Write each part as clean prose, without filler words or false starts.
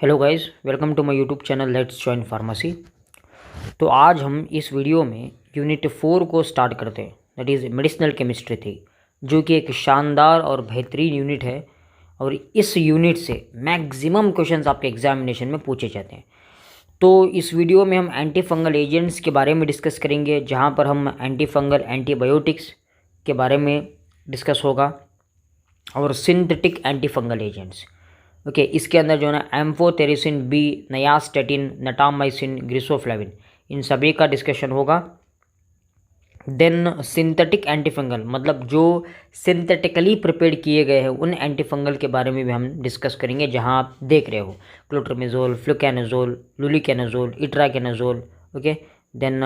Hello guys, welcome to my YouTube channel let's join pharmacy. तो आज हम इस वीडियो में यूनिट 4 को स्टार्ट करते हैं, दैट इज़ मेडिसिनल केमिस्ट्री थी, जो कि एक शानदार और बेहतरीन यूनिट है। और इस यूनिट से मैक्सिमम क्वेश्चंस आपके एग्जामिनेशन में पूछे जाते हैं। तो इस वीडियो में हम एंटी फंगल एजेंट्स के बारे में डिस्कस करेंगे, जहाँ पर हम एंटी फंगल एंटीबायोटिक्स के बारे में डिस्कस होगा और synthetic anti fungal agents. Okay, इसके अंदर जो है ना एम्फोटेरिसिन बी, नयास्टेटिन, नटामाइसिन, ग्रिसोफ्लेविन, इन सभी का डिस्कशन होगा। देन सिंथेटिक एंटीफंगल, मतलब जो सिंथेटिकली प्रिपेयर किए गए हैं उन एंटीफंगल के बारे में भी हम डिस्कस करेंगे, जहां आप देख रहे हो क्लोट्रिमेजोल, फ्लुकैनाजोल, लुलिकैनाजोल, इट्राकेनाजोल। ओके, देन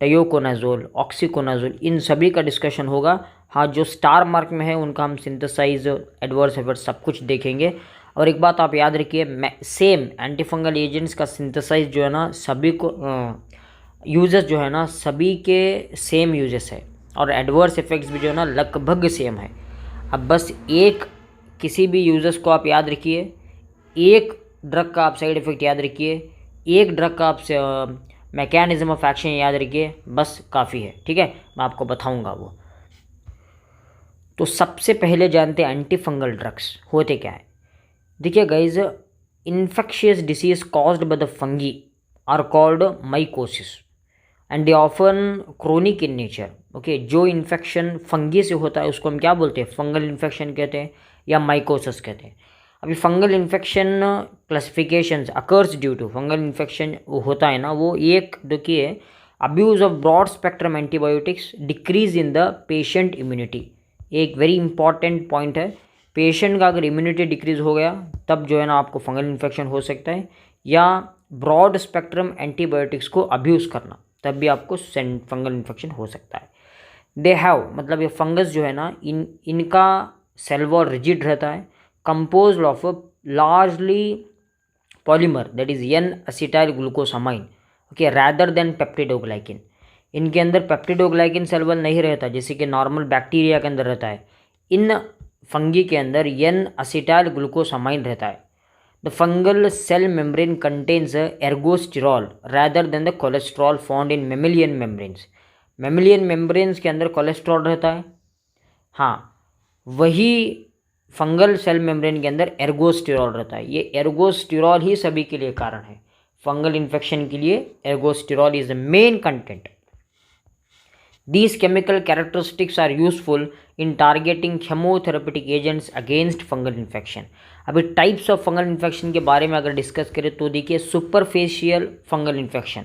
टायोकोनाजोल, ऑक्सीकोनाजोल, इन सभी का डिस्कशन होगा। हाँ, जो स्टार मार्क में है उनका हम सिंथेसाइज, एडवर्स इफेक्ट सब कुछ देखेंगे। और एक बात आप याद रखिए, सेम एंटीफंगल एजेंट्स का सिंथेसाइज जो है ना सभी को यूजेस जो है ना सभी के सेम यूजेस है, और एडवर्स इफेक्ट्स भी जो है ना लगभग सेम है। अब बस एक किसी भी यूजेस को आप याद रखिए, एक ड्रग का आप साइड इफ़ेक्ट याद रखिए, एक ड्रग का आप मैकेनिज्म ऑफ एक्शन याद रखिए, बस काफ़ी है। ठीक है, मैं आपको बताऊंगा वो। तो सबसे पहले जानते हैं एंटी फंगल ड्रग्स होते क्या है। देखिए guys, infectious disease caused by the fungi are called mycosis and they often chronic in nature. Okay, जो इन्फेक्शन फंगी से होता है उसको हम क्या बोलते हैं? फंगल इन्फेक्शन कहते हैं या माइकोसिस कहते हैं। अभी fungal infection classifications occurs due to fungal infection होता है ना, वो एक देखिए, abuse of broad spectrum antibiotics, decrease in the patient immunity. एक वेरी इंपॉर्टेंट पॉइंट है, पेशेंट का अगर इम्यूनिटी डिक्रीज हो गया तब जो है ना आपको फंगल इन्फेक्शन हो सकता है, या ब्रॉड स्पेक्ट्रम एंटीबायोटिक्स को अब्यूज़ करना तब भी आपको फंगल इन्फेक्शन हो सकता है। दे हैव, मतलब ये फंगस जो है ना इनका सेल वॉल रिजिड रहता है, compose of largely polymer that is N acetyl glucosamine, okay, rather than peptidoglycan. इनके अंदर पेप्टिडोग्लाइकिन सेल वॉल नहीं रहता जैसे कि नॉर्मल बैक्टीरिया के अंदर रहता है। इन फंगी के अंदर एन असिटाइल ग्लूकोसामाइन रहता है। The fungal cell membrane contains ergosterol rather than the cholesterol found in mammalian membranes. Mammalian membranes के अंदर कोलेस्ट्रॉल रहता है, हाँ, वही फंगल सेल मेम्ब्रेन के अंदर एर्गोस्टिरॉल रहता है। ये एर्गोस्टिरॉल ही सभी के लिए कारण है। फंगल इन्फेक्शन के लिए ergosterol is the main content. These chemical characteristics are useful in targeting chemotherapeutic agents against fungal infection. अभी टाइप्स ऑफ फंगल इन्फेक्शन के बारे में अगर डिस्कस करें तो देखिए, सुपरफेशियल फंगल इन्फेक्शन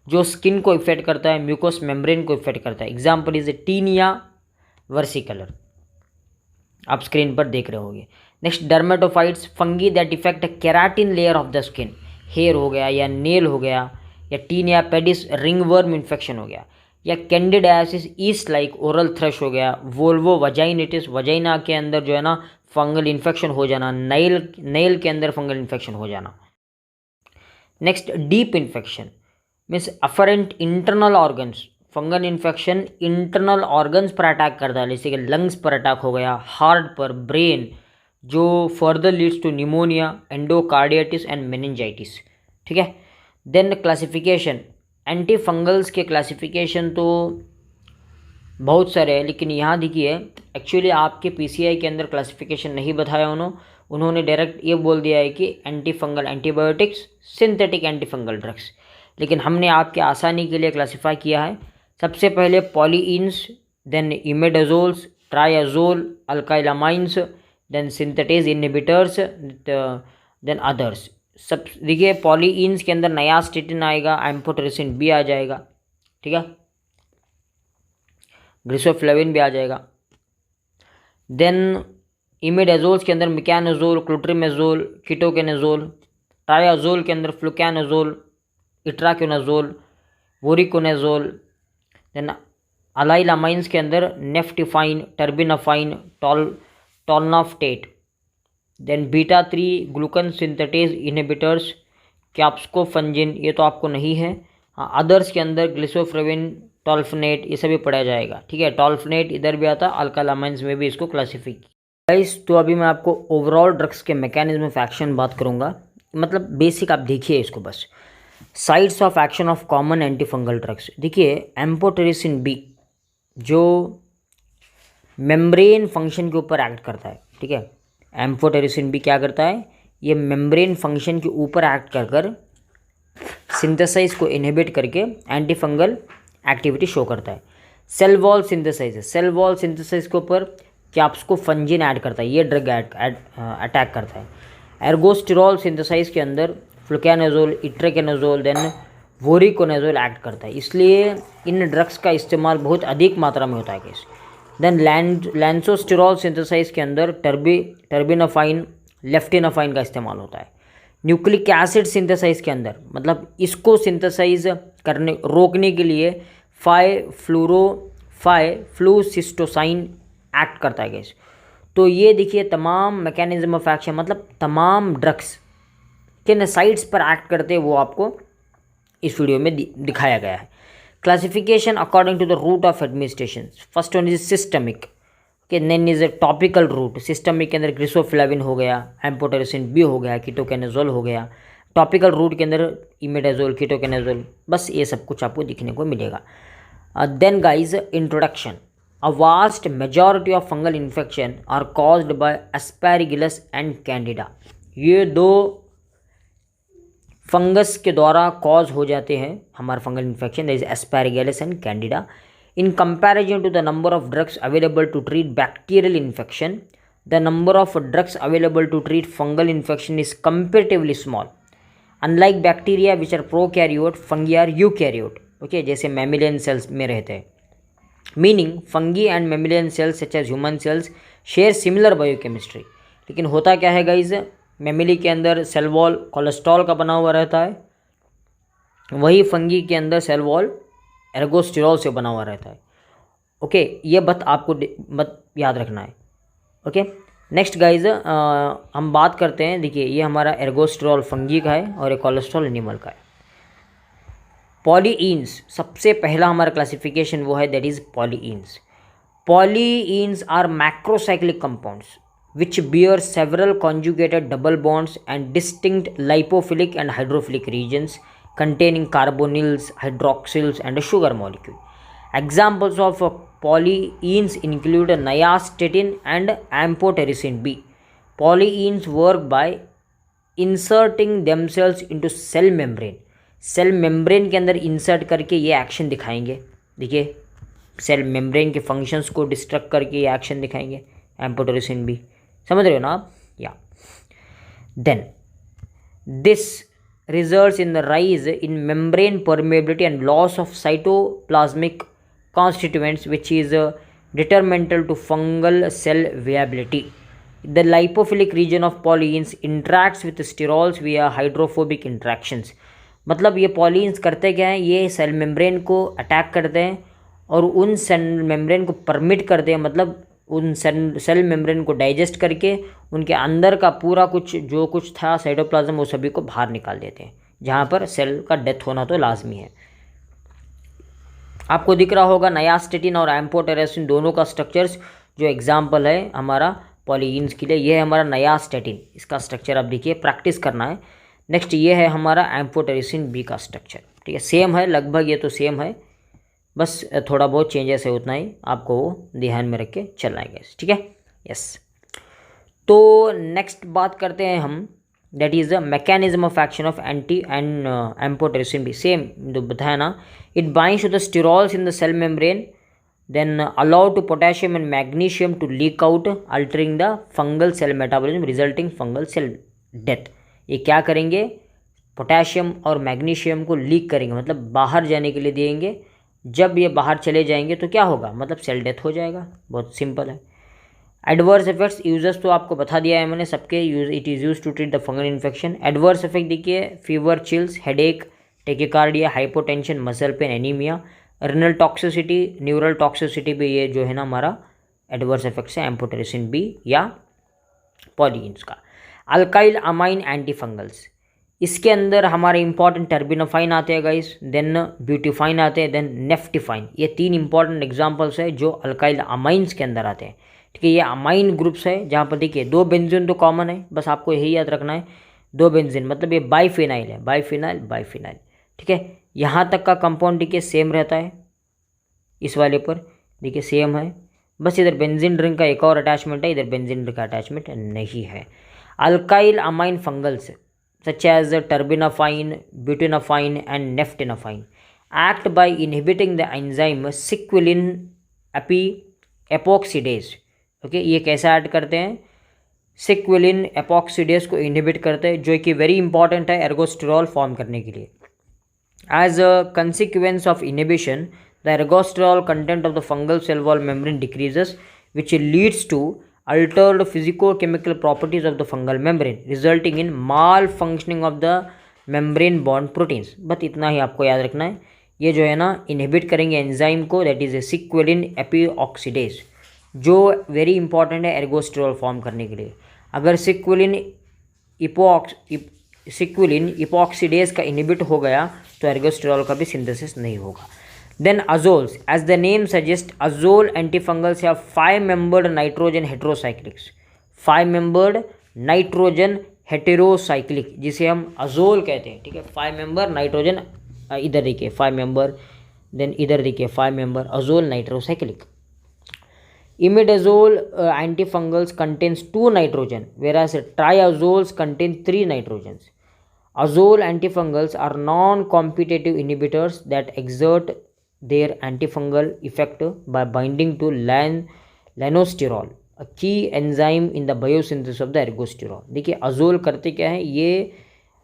जो स्किन को इफेक्ट करता है, म्यूकोस मेम्ब्रेन को इफेक्ट करता है। एग्जाम्पल इज टीनिया वर्सिकलर, आप स्क्रीन पर देख रहे होंगे। Next, dermatophytes, fungi that effect keratin layer of the skin, hair हो गया या नेल हो गया, या टीनिया पेडिस रिंगवर्म इन्फेक्शन हो गया, या कैंडिडायासिस ईस्ट लाइक ओरल थ्रश हो गया, वोल्वो वजाइनिटिस, वजाइना के अंदर जो है ना फंगल इन्फेक्शन हो जाना, नेल के अंदर फंगल इन्फेक्शन हो जाना। Next, deep infection means afferent internal organs, fungal infection internal organs पर अटैक करता है, जैसे कि लंग्स पर अटैक हो गया, हार्ट पर, ब्रेन, जो further leads to pneumonia, endocarditis and meningitis. ठीक है, देन क्लासिफिकेशन, एंटी फंगल्स के क्लासिफिकेशन तो बहुत सारे हैं, लेकिन यहाँ देखिए एक्चुअली आपके पीसीआई के अंदर क्लासिफिकेशन नहीं बताया उन्होंने डायरेक्ट ये बोल दिया है कि anti fungal antibiotics, synthetic anti fungal drugs. लेकिन हमने आपके आसानी के लिए क्लासिफाई किया है। सबसे पहले polyenes, then imidazoles, triazole, alkylamines, then synthetase inhibitors, then others. सब देखिए, पॉलीइन्स के अंदर नयास्टेटिन आएगा, एम्फोटेरिसिन बी आ जाएगा, ठीक है, ग्रिसोफ्लेविन भी आ जाएगा। देन इमिडाजोल्स के अंदर मिकानोजोल, क्लोट्रिमेजोल, कीटोकेनाजोल, ट्रायाजोल के अंदर fluconazole, itraconazole, voriconazole. Then allylamines के अंदर naftifine, terbinafine, tolnaftate. Then beta 3 glucan synthetase inhibitors, caspofungin, ये तो आपको नहीं है। हाँ, अदर्स के अंदर ग्लिसोफ्रेविन, टॉल्फनेट, ये सभी पढ़ा जाएगा। ठीक है, टॉल्फनेट इधर भी आता, अल्कालामाइंस में भी इसको क्लासिफाई। गाइस, तो अभी मैं आपको ओवरऑल ड्रग्स के मैकेनिज्म ऑफ एक्शन बात करूंगा। मतलब बेसिक आप देखिए इसको बस। Sites of action of common anti fungal drugs, देखिए एम्फोटेरिसिन बी जो मेम्ब्रेन फंक्शन के ऊपर एक्ट करता है, ठीक है। एम्फोटेरिसिन बी क्या करता है, ये मेम्ब्रेन फंक्शन के ऊपर एक्ट कर कर सिंथेसाइज को इनहिबिट करके एंटी फंगल एक्टिविटी शो करता है। सेल वॉल सिंथेसाइज है, सेल वॉल सिंथेसाइज के ऊपर कैप्स को फंजिन ऐड करता है, ये ड्रग अटैक करता है। एर्गोस्टिरॉल सिंथेसाइज के अंदर फ्लुकैनाजोल, इट्रेकेनाजोल, देन वोरिकोनाजोल एक्ट करता है, इसलिए इन ड्रग्स का इस्तेमाल बहुत अधिक मात्रा में होता है केस। देन लैंसोस्टिरॉल सिंथेसाइज के अंदर टर्बिनाफाइन, लेफ्टिनाफाइन का इस्तेमाल होता है। न्यूक्लिक एसिड सिंथेसाइज के अंदर मतलब इसको सिंथेसाइज करने रोकने के लिए 5-फ्लोरोफाइफ्लूसिस्टोसाइन एक्ट करता है गैस। तो ये देखिए तमाम मैकेनिज्म ऑफ एक्शन, मतलब तमाम ड्रग्स किन साइट्स पर एक्ट करते हैं वो आपको इस वीडियो में दिखाया गया है। Classification according to the route of administration, first one is systemic, then is a topical route. Systemic के अंदर ग्रिसोफ्लाविन हो गया, एम्फोटेरिसिन बी हो गया, कीटोकेनाजोल हो गया। टॉपिकल रूट के अंदर इमिडाजोल, कीटोकेनाजोल, बस ये सब कुछ आपको दिखने को मिलेगा। Then guys introduction, a vast majority of fungal infection are caused by aspergillus and candida. ये दो फंगस के द्वारा कॉज हो जाते हैं हमारा fungal infection, that is aspergillus and candida. In comparison to the number of drugs available to treat bacterial infection, the number of drugs available to treat fungal infection is comparatively small. Unlike bacteria which are prokaryote, fungi are eukaryote. Okay, जैसे mammalian cells में रहते हैं. Meaning fungi and mammalian cells such as human cells share similar biochemistry. लेकिन होता क्या है guys, मेमिली के अंदर सेल वॉल कोलेस्ट्रॉल का बना हुआ रहता है, वही फंगी के अंदर सेल वॉल एर्गोस्टिरॉल से बना हुआ रहता है। ओके, ये बात आपको मत याद रखना है। ओके, नेक्स्ट गाइज हम बात करते हैं, देखिए ये हमारा एर्गोस्टिरॉल फंगी का है और एक कोलेस्ट्रॉल एनिमल का है। पॉलीइन्स, सबसे पहला हमारा क्लासिफिकेशन वो है, that is polyenes. Polyenes are macrocyclic compounds which bear several conjugated double bonds and distinct lipophilic and hydrophilic regions containing carbonyls, hydroxyls and a sugar molecule. Examples of polyenes include nystatin and amphotericin B. Polyenes work by inserting themselves into cell membrane. Cell membrane के अंदर insert करके ये action दिखाएंगे। देखिए cell membrane के functions को destruct करके ये एक्शन दिखाएंगे, एम्फोटेरिसिन बी, समझ रहे हो ना आप? या then this results in the rise in membrane permeability and loss of cytoplasmic constituents, which is detrimental to fungal cell viability. The lipophilic region of polyenes interacts with sterols via hydrophobic interactions. मतलब ये पॉलीन्स करते क्या हैं, ये cell membrane को attack करते हैं और उन सेल मेम्ब्रेन को परमिट करते हैं, मतलब उन सेल मेम्ब्रेन को डाइजेस्ट करके उनके अंदर का पूरा कुछ जो कुछ था साइटोप्लाज्म वो सभी को बाहर निकाल देते हैं, जहाँ पर सेल का डेथ होना तो लाजमी है। आपको दिख रहा होगा नायास्टेटिन और एम्फोटेरिसिन दोनों का स्ट्रक्चर्स, जो एग्जांपल है हमारा पॉलीइन्स के लिए, ये है हमारा नायास्टेटिन, इसका स्ट्रक्चर आप देखिए, प्रैक्टिस करना है। नेक्स्ट ये है हमारा एम्फोटेरिसिन बी का स्ट्रक्चर, ठीक है, सेम है लगभग, ये तो सेम है, बस थोड़ा बहुत चेंजेस है, उतना ही आपको वो ध्यान में रख के चलना है, ठीक है। यस, तो नेक्स्ट बात करते हैं हम, that is the mechanism of action of anti and amphotericin B. Same जो बताया ना, it binds to the sterols in the cell membrane, then allow to potassium and magnesium to leak out, altering the fungal cell metabolism resulting fungal cell death. ये क्या करेंगे, potassium और magnesium को leak करेंगे, मतलब बाहर जाने के लिए देंगे। जब ये बाहर चले जाएंगे तो क्या होगा, मतलब सेल डेथ हो जाएगा, बहुत सिंपल है। एडवर्स इफेक्ट्स यूजर्स तो आपको बता दिया है मैंने सबके, it is use to treat the fungal infection. Adverse effect देखिए, fever, chills, headache, tachycardia, hypotension, muscle pain, anaemia, renal toxicity, neural toxicity भी ये जो है ना हमारा एडवर्स इफेक्ट्स है एम्फोटेरिसिन बी या पॉलीइन्स का। अल्काइल अमाइन एंटी फंगल्स, इसके अंदर हमारे इंपॉर्टेंट टर्बिनोफाइन आते हैं गाइस, देन ब्यूटीफाइन आते हैं, देन नेफ्टिफाइन, ये तीन इंपॉर्टेंट एग्जांपल्स है जो अल्काइल अमाइंस के अंदर आते हैं, ठीक है। ये अमाइन ग्रुप्स है जहाँ पर देखिए दो बेंजीन तो कॉमन है, बस आपको यही याद रखना है, 2 बेंजीन, मतलब ये बाइफिनाइल है, बाइफिनाइल बाइफिनाइल। ठीक है, यहाँ तक का कंपाउंड देखिए सेम रहता है, इस वाले पर देखिए सेम है, बस इधर बेंजीन रिंग का एक और अटैचमेंट है, इधर बेंजीन रिंग का अटैचमेंट नहीं है। Alkyl amine fungals such as terbinafine, butynophine and neptenophine act by inhibiting the enzyme sequelin epoxidase। Okay, ये कैसे ऐड करते हैं? सिक्विलिन एपॉक्सीडेज को इनहिबिट करते हैं, जो कि वेरी इंपॉर्टेंट है एर्गोस्टेरॉल फॉर्म करने के लिए। As a consequence of inhibition the ergosterol content of the fungal cell wall membrane decreases which leads to altered physicochemical properties of the fungal membrane resulting in malfunctioning of the membrane bond proteins। बस इतना ही आपको याद रखना है, ये जो है ना इनहिबिट करेंगे एंजाइम को, दैट इज ए सिक्विलिन एपीऑक्सीडेज, जो वेरी इंपॉर्टेंट है एर्गोस्टेरॉल फॉर्म करने के लिए। अगर सिक्विलिन इपॉक्सीडेज का इनहिबिट हो गया तो एर्गोस्टेरॉल का भी सिंथेसिस नहीं होगा। Then azoles, as the name suggests, azole antifungals have 5-membered nitrogen heterocyclics, 5-membered nitrogen heterocyclic, जिसे हम azole कहते हैं। ठीक है, 5-member नाइट्रोजन, इधर देखिए 5-member, देन इधर देखिए 5-member azole nitrocyclic। Imidazole antifungals contains 2 nitrogen, whereas triazoles contain 3 nitrogens। Azole antifungals are non-competitive inhibitors that exert their antifungal effect by binding to lanosterol, a key enzyme in the biosynthesis of the ergosterol। देखिए अजोल करते क्या है, ये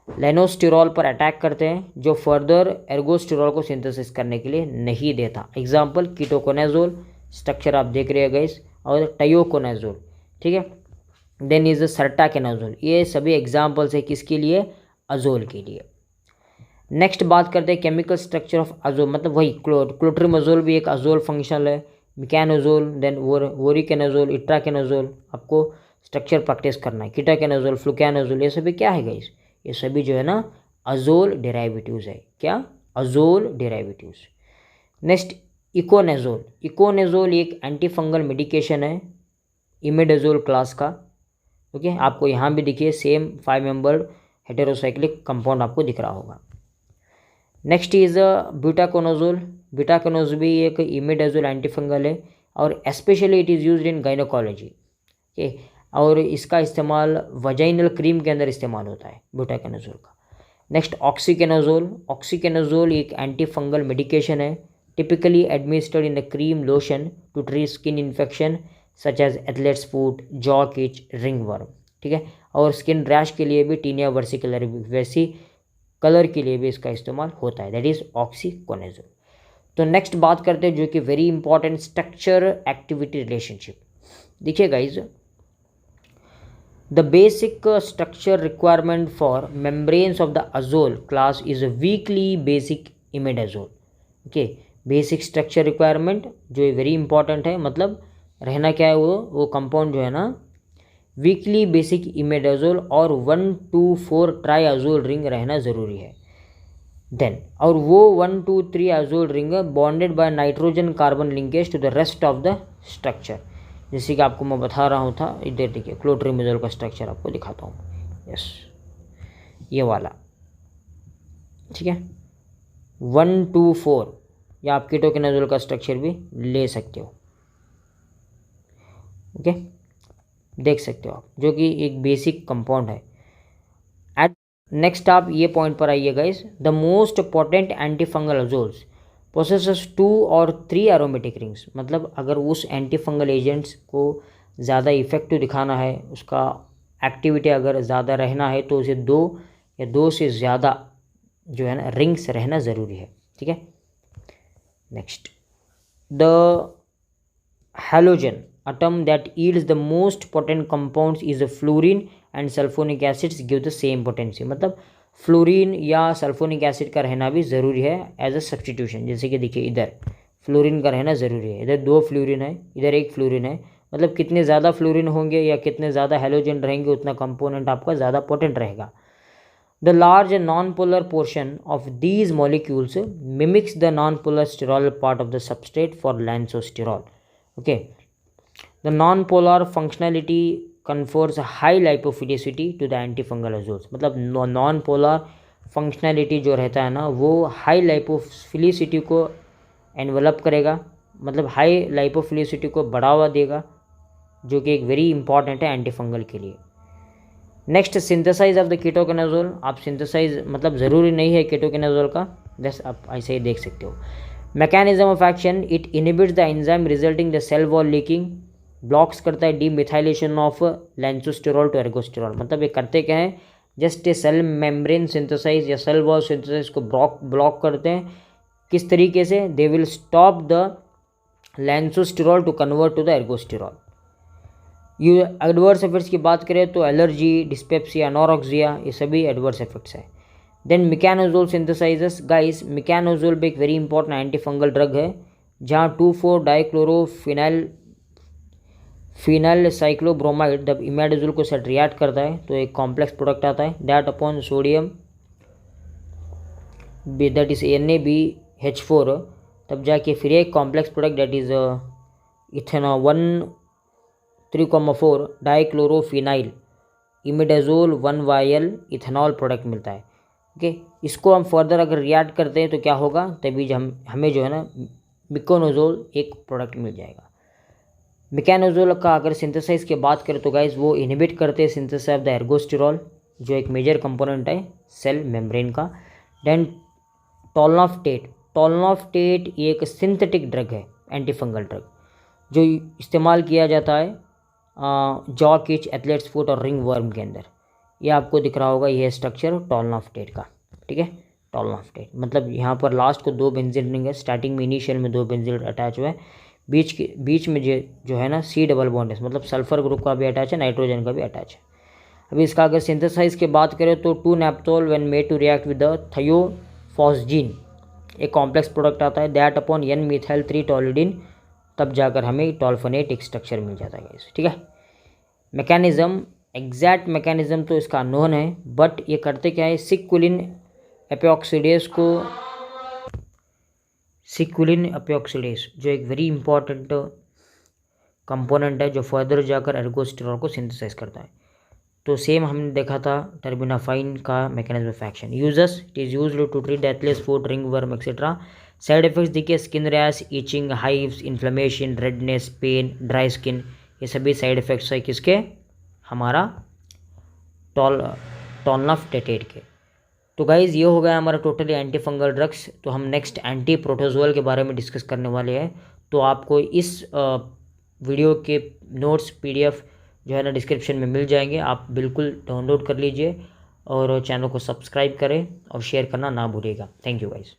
लेनोस्टेरॉल पर attack करते हैं, जो further ergosterol को सिंथेसिस करने के लिए नहीं देता। एग्जाम्पल कीटोकोनाजोल, स्ट्रक्चर आप देख रहे हैं गाइस, और टायोकोनाजोल। ठीक है, देन इज सर्टाकेनाजोल, ये सभी एग्जाम्पल्स है किसके लिए? अजोल के लिए। नेक्स्ट बात करते हैं केमिकल स्ट्रक्चर ऑफ अजोल, मतलब वही क्लोट्रिमोजोल भी एक अजोल फंक्शनल है, मिकैनोजोल, देन वोरिकेनाजोल, इट्राकेनाजोल, आपको स्ट्रक्चर प्रैक्टिस करना है। कीटाकेनाजोल, फ्लुकैनाजोल, ये सभी क्या है गाइस? ये सभी जो है ना अजोल डेरिवेटिव्स है। क्या? अजोल डेरिवेटिव्स। नेक्स्ट इकोनेजोल, इकोनेजोल एक एंटी फंगल मेडिकेशन है इमिडाजोल क्लास का। ओके, आपको यहाँ भी देखिए सेम 5-membered हेटेरोसाइक्लिक कंपाउंड आपको दिख रहा होगा। नेक्स्ट इज ब्यूटाकोनाजोल, ब्यूटाकोनाजोल भी एक इमिडाजोल एंटीफंगल है, और specially it is used in gynaecology. Okay, और इसका इस्तेमाल वजाइनल क्रीम के अंदर इस्तेमाल होता है ब्यूटाकोनाजोल का। नेक्स्ट ऑक्सीकेनाजोल, ऑक्सीकेनाजोल एक एंटीफंगल मेडिकेशन है, typically administered in the cream lotion to treat skin infection such as athlete's foot, jock itch, ringworm. ठीक है, और स्किन रैश के लिए भी टीनिया वर्सिकुलर वैसी कलर के लिए भी इसका इस्तेमाल होता है, दैट इज ऑक्सीकोनाजोल। तो नेक्स्ट बात करते हैं जो कि very important, structure activity relationship. देखिए guys, the basic structure requirement for membranes of the azole class is weakly basic imidazole. Okay, basic structure requirement जो वेरी इंपॉर्टेंट है, मतलब रहना क्या है, वो कंपाउंड जो है ना वीकली बेसिक इमिडाजोल और 1,2,4 ट्राइआजोल रिंग रहना ज़रूरी है। देन और वो 1,2,3 azole ring bonded by nitrogen carbon linkage to the rest of the structure, जैसे कि आपको मैं बता रहा हूँ था। इधर देखिए क्लोट्रिमोजोल का स्ट्रक्चर आपको दिखाता हूँ। यस, ये वाला, ठीक है, 1,2,4, या आप कीटोकेनाजोल का स्ट्रक्चर भी ले सकते हो। ओके, देख सकते हो आप, जो कि एक बेसिक कंपाउंड है। एट नेक्स्ट आप ये पॉइंट पर आइए guys, the most potent anti fungal azoles possesses 2 और 3 एरोमेटिक रिंग्स, मतलब अगर उस एंटी फंगल एजेंट्स को ज़्यादा इफेक्टिव दिखाना है, उसका एक्टिविटी अगर ज़्यादा रहना है, तो उसे 2 या 2 से ज़्यादा जो है ना रिंग्स रहना ज़रूरी है। ठीक है, next the halogen atom that yields the most potent compounds is a fluorine and sulfonic acids give the same potency, मतलब फ्लोरीन या सल्फोनिक एसिड का रहना भी ज़रूरी है एज अ सब्सटीट्यूशन। जैसे कि देखिए इधर फ्लोरीन का रहना ज़रूरी है, इधर 2 फ्लोरीन है, इधर 1 फ्लोरीन है, मतलब कितने ज़्यादा फ्लोरीन होंगे या कितने ज़्यादा हेलोजन रहेंगे उतना कंपोनेंट आपका ज़्यादा पोटेंट रहेगा। The large non-polar portion of these molecules mimics the non-polar sterol part of the substrate for lansosterol. Okay, the non-polar functionality confers high lipophilicity to the antifungal azoles, मतलब non polar functionality जो रहता है ना वो high लाइपोफिलिसिटी को envelope करेगा, मतलब high लाइपोफिलिसिटी को बढ़ावा देगा, जो कि एक वेरी इंपॉर्टेंट है एंटीफंगल के लिए। Next, synthesize of the ketoconazole. आप सिंथेसाइज मतलब ज़रूरी नहीं है कीटोकेनाजोल का, बस आप ऐसे ही देख सकते हो। Mechanism of action, it inhibits the enzyme resulting the cell wall leaking, blocks करता है demethylation of lanosterol to ergosterol. मतलब ये करते क्या है, just a cell membrane synthesize या सेल वॉल सिंथेसाइज को ब्लॉक करते हैं। किस तरीके से? They will stop the lanosterol to convert to the ergosterol. ये एडवर्स इफेक्ट्स की बात करें तो एलर्जी, डिस्पेप्सिया, एनोरेक्सिया, ये सभी एडवर्स इफेक्ट्स हैं। Then miconazole synthesizes. Guys, miconazole भी एक very important anti fungal drug है, जहाँ 2,4-डाइक्लोरोफिनाइल साइक्लोब्रोमाइड जब इमेडाजोल को साथ रिएक्ट करता है तो एक कॉम्प्लेक्स प्रोडक्ट आता है, that upon sodium that is NaBH4, तब जाके फिर एक complex product that is ethanol 1,3,4 dichlorophenyl imidazole 1YL ethanol product मिलता है। ओके, इसको हम फर्दर अगर रिएक्ट करते हैं तो क्या होगा, तभी हमें जो है ना मिकानोजोल एक प्रोडक्ट मिल जाएगा। मिकानोजोल का अगर सिंथेसाइज की बात करें तो गाइज वो इनहिबिट करते हैं सिंथेसिस ऑफ द एर्गोस्टेरॉल, जो एक मेजर कंपोनेंट है सेल मेम्ब्रेन का। देन टोलनॉफ्टेट ये एक सिंथेटिक ड्रग है, एंटीफंगल ड्रग, जो इस्तेमाल किया जाता है जॉ किच, एथलेट्स फुट और रिंग वर्म के अंदर। ये आपको दिख रहा होगा, ये स्ट्रक्चर टोलनॉफ्टेट का, ठीक है। टोलनॉफ्टेट मतलब यहाँ पर लास्ट को 2 बेंजीन रिंग है, स्टार्टिंग में इनिशियल में 2 बेंजीन अटैच हुआ है, बीच में जो है ना C डबल बॉन्ड है, मतलब सल्फर ग्रुप का भी अटैच है, नाइट्रोजन का भी अटैच है। अभी इसका अगर सिंथेसाइज की बात करें तो 2-नेप्थोल when made to react with the thiophosgene, एक कॉम्प्लेक्स प्रोडक्ट आता है, दैट अपॉन N-methyl-3-toluidine, तब जाकर हमें टॉल्फोनेट एक स्ट्रक्चर मिल जाता है, ठीक है। मैकेनिज्म, एग्जैक्ट मैकेनिज्म तो इसका अननोन है, बट ये करते क्या है, सिक्विलिन एपोक्सिडेस जो एक वेरी इंपॉर्टेंट कंपोनेंट है, जो फर्दर जाकर एर्गोस्टेरॉल को सिंथेसाइज करता है। तो सेम हमने देखा था टर्बिनाफाइन का mechanism of action. Uses, it is used to treat the athlete's foot, ringworm etcetera. Side effects देखिए, skin rash, itching, hives, inflammation, redness, pain, dry skin, ये सभी साइड इफेक्ट्स है किसके, हमारा टोलनॉफ्टेट के। तो गाइज़ ये हो गया हमारा टोटली एंटी फंगल ड्रग्स। तो हम नेक्स्ट एंटी प्रोटोजोल के बारे में डिस्कस करने वाले हैं। तो आपको इस वीडियो के नोट्स PDF जो है ना डिस्क्रिप्शन में मिल जाएंगे, आप बिल्कुल डाउनलोड कर लीजिए और चैनल को सब्सक्राइब करें और शेयर करना ना भूलिएगा। Thank you guys.